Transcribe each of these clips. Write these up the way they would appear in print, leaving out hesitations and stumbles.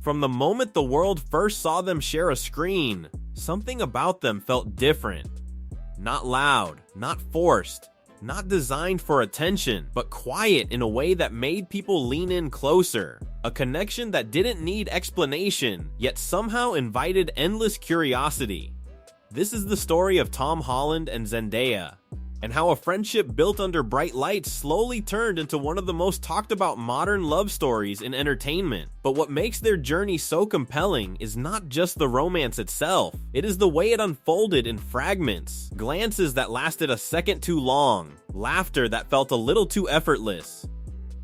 From the moment the world first saw them share a screen, something about them felt different. Not loud, not forced, not designed for attention, but quiet in a way that made people lean in closer. A connection that didn't need explanation, yet somehow invited endless curiosity. This is the story of Tom Holland and Zendaya, and how a friendship built under bright lights slowly turned into one of the most talked about modern love stories in entertainment. But what makes their journey so compelling is not just the romance itself, it is the way it unfolded in fragments, glances that lasted a second too long, laughter that felt a little too effortless,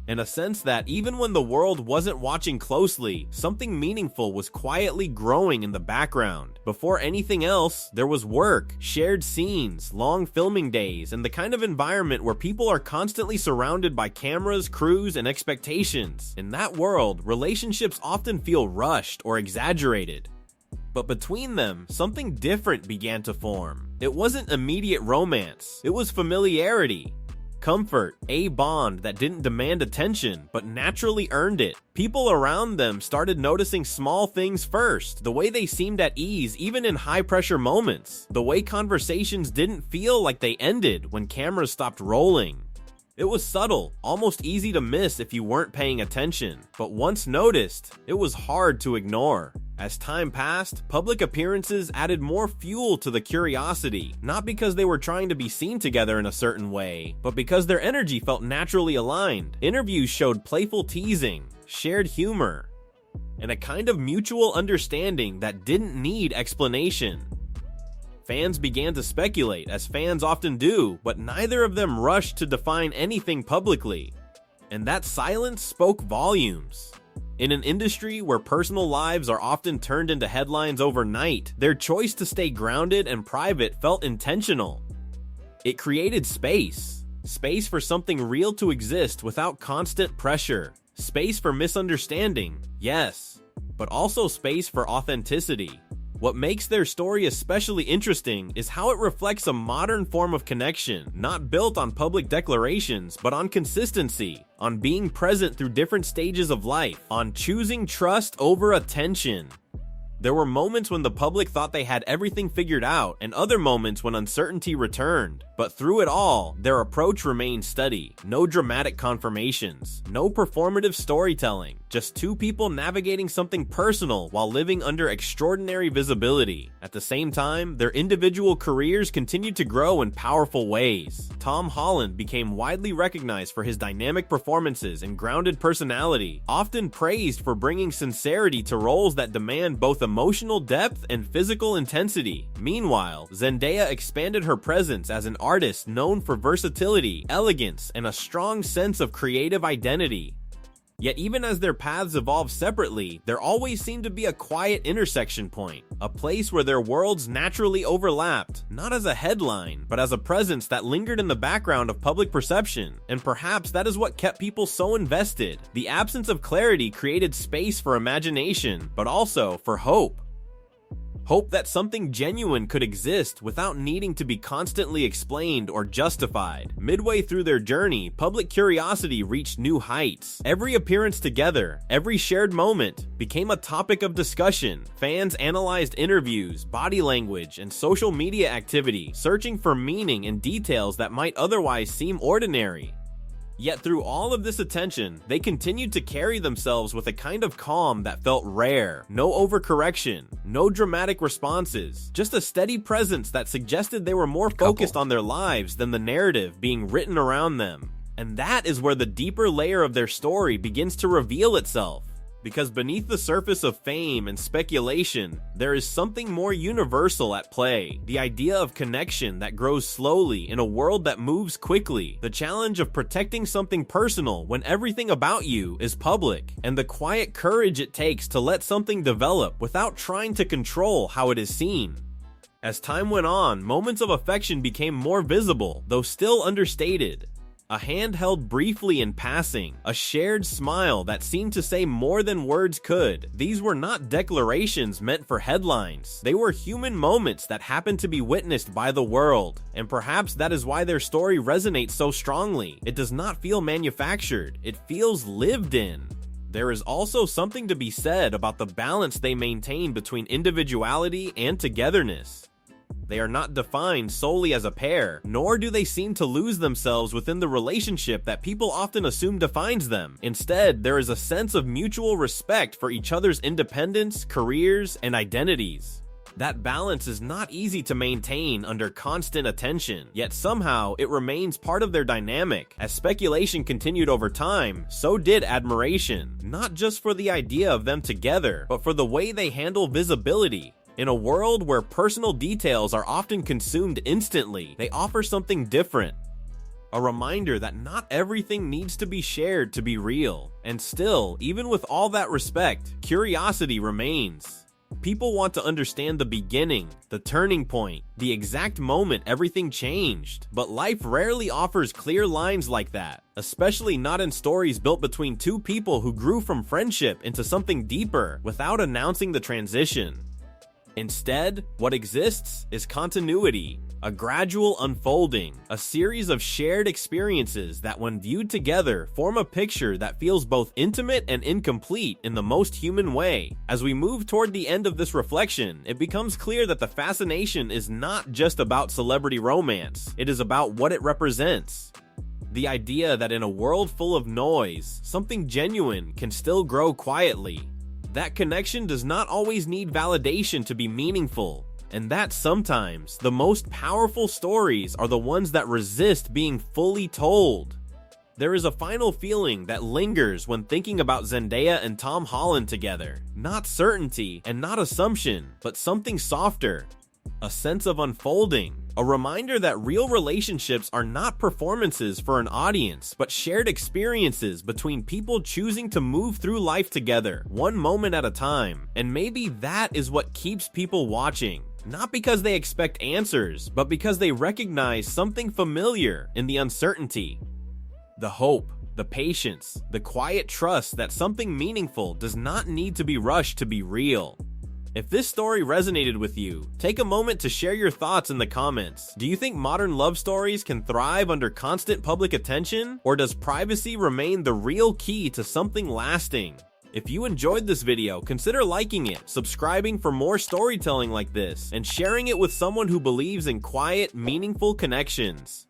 and a sense that even when the world wasn't watching closely, something meaningful was quietly growing in the background. Before anything else, there was work, shared scenes, long filming days, and the kind of environment where people are constantly surrounded by cameras, crews, and expectations. In that world, relationships often feel rushed or exaggerated. But between them, something different began to form. It wasn't immediate romance, it was familiarity. Comfort, a bond that didn't demand attention, but naturally earned it. People around them started noticing small things first, the way they seemed at ease even in high-pressure moments, the way conversations didn't feel like they ended when cameras stopped rolling. It was subtle, almost easy to miss if you weren't paying attention, but once noticed, it was hard to ignore. As time passed, public appearances added more fuel to the curiosity, not because they were trying to be seen together in a certain way, but because their energy felt naturally aligned. Interviews showed playful teasing, shared humor, and a kind of mutual understanding that didn't need explanation. Fans began to speculate, as fans often do, but neither of them rushed to define anything publicly. And that silence spoke volumes. In an industry where personal lives are often turned into headlines overnight, their choice to stay grounded and private felt intentional. It created space. Space for something real to exist without constant pressure. Space for misunderstanding, yes, but also space for authenticity. What makes their story especially interesting is how it reflects a modern form of connection, not built on public declarations, but on consistency, on being present through different stages of life, on choosing trust over attention. There were moments when the public thought they had everything figured out, and other moments when uncertainty returned. But through it all, their approach remained steady. No dramatic confirmations, no performative storytelling, just two people navigating something personal while living under extraordinary visibility. At the same time, their individual careers continued to grow in powerful ways. Tom Holland became widely recognized for his dynamic performances and grounded personality, often praised for bringing sincerity to roles that demand both emotional depth and physical intensity. Meanwhile, Zendaya expanded her presence as an artist known for versatility, elegance, and a strong sense of creative identity. Yet even as their paths evolved separately, there always seemed to be a quiet intersection point, a place where their worlds naturally overlapped, not as a headline, but as a presence that lingered in the background of public perception. And perhaps that is what kept people so invested. The absence of clarity created space for imagination, but also for hope. Hope that something genuine could exist without needing to be constantly explained or justified. Midway through their journey, public curiosity reached new heights. Every appearance together, every shared moment, became a topic of discussion. Fans analyzed interviews, body language, and social media activity, searching for meaning in details that might otherwise seem ordinary. Yet through all of this attention, they continued to carry themselves with a kind of calm that felt rare. No overcorrection, no dramatic responses, just a steady presence that suggested they were more focused on their lives than the narrative being written around them. And that is where the deeper layer of their story begins to reveal itself. Because beneath the surface of fame and speculation, there is something more universal at play. The idea of connection that grows slowly in a world that moves quickly. The challenge of protecting something personal when everything about you is public. And the quiet courage it takes to let something develop without trying to control how it is seen. As time went on, moments of affection became more visible, though still understated. A hand held briefly in passing, a shared smile that seemed to say more than words could. These were not declarations meant for headlines. They were human moments that happened to be witnessed by the world. And perhaps that is why their story resonates so strongly. It does not feel manufactured. It feels lived in. There is also something to be said about the balance they maintain between individuality and togetherness. They are not defined solely as a pair, nor do they seem to lose themselves within the relationship that people often assume defines them. Instead, there is a sense of mutual respect for each other's independence, careers, and identities. That balance is not easy to maintain under constant attention, yet somehow it remains part of their dynamic. As speculation continued over time, so did admiration, not just for the idea of them together, but for the way they handle visibility. In a world where personal details are often consumed instantly, they offer something different. A reminder that not everything needs to be shared to be real. And still, even with all that respect, curiosity remains. People want to understand the beginning, the turning point, the exact moment everything changed. But life rarely offers clear lines like that, especially not in stories built between two people who grew from friendship into something deeper without announcing the transition. Instead, what exists is continuity, a gradual unfolding, a series of shared experiences that when viewed together form a picture that feels both intimate and incomplete in the most human way. As we move toward the end of this reflection, it becomes clear that the fascination is not just about celebrity romance, it is about what it represents. The idea that in a world full of noise, something genuine can still grow quietly. That connection does not always need validation to be meaningful, and that sometimes the most powerful stories are the ones that resist being fully told. There is a final feeling that lingers when thinking about Zendaya and Tom Holland together. Not certainty and not assumption, but something softer. A sense of unfolding. A reminder that real relationships are not performances for an audience, but shared experiences between people choosing to move through life together, one moment at a time. And maybe that is what keeps people watching. Not because they expect answers, but because they recognize something familiar in the uncertainty. The hope, the patience, the quiet trust that something meaningful does not need to be rushed to be real. If this story resonated with you, take a moment to share your thoughts in the comments. Do you think modern love stories can thrive under constant public attention? Or does privacy remain the real key to something lasting? If you enjoyed this video, consider liking it, subscribing for more storytelling like this, and sharing it with someone who believes in quiet, meaningful connections.